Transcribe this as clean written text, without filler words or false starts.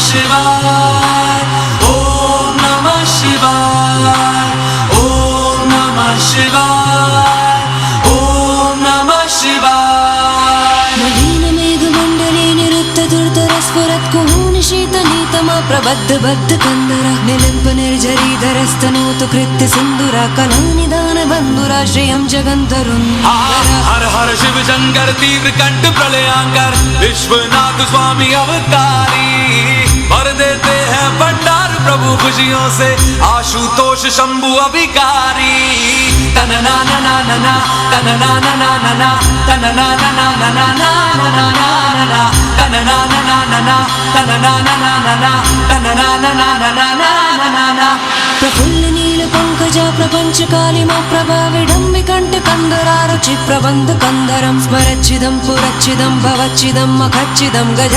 शिवाय, ओम नमः शिवाय, ओम नमः शिवाय, ओम नमः शिवाय। नवीन मेघमण्डले निरुद्धदुर्धरस्फुरत्कुहूनि शीतनीतमा प्रबद्ध बद्ध कन्दरा निलिम्प निर्झरीधरस्तनोतु कृत्य सिन्दुरा कलानिदान बन्धुरा श्रियं जगन्तरुन्धरा। हर हर शिव शंकर तीव्र कंठ प्रलयांकर विश्वनाथ स्वामी अवतारी भर देते हैं भंडार प्रभु खुशियों से आशुतोष शंभु अभिकारी। तनना ना ना ना ना तनना ना ना ना ना तनना ना ना ना ना ना ना ना तनना ना ना ना ना तनना ना ना ना ना तनना ना ना ना ना ना ना। प्रफुल्ल नील पंकजा प्रपंच कालिमा प्रभा विडम्बिकण्ठ कंदरा रुचि प्रबंध कंदरं स्मरच्चिदं पुरच्चिदं भवच्चिदं मखच्चिदं गज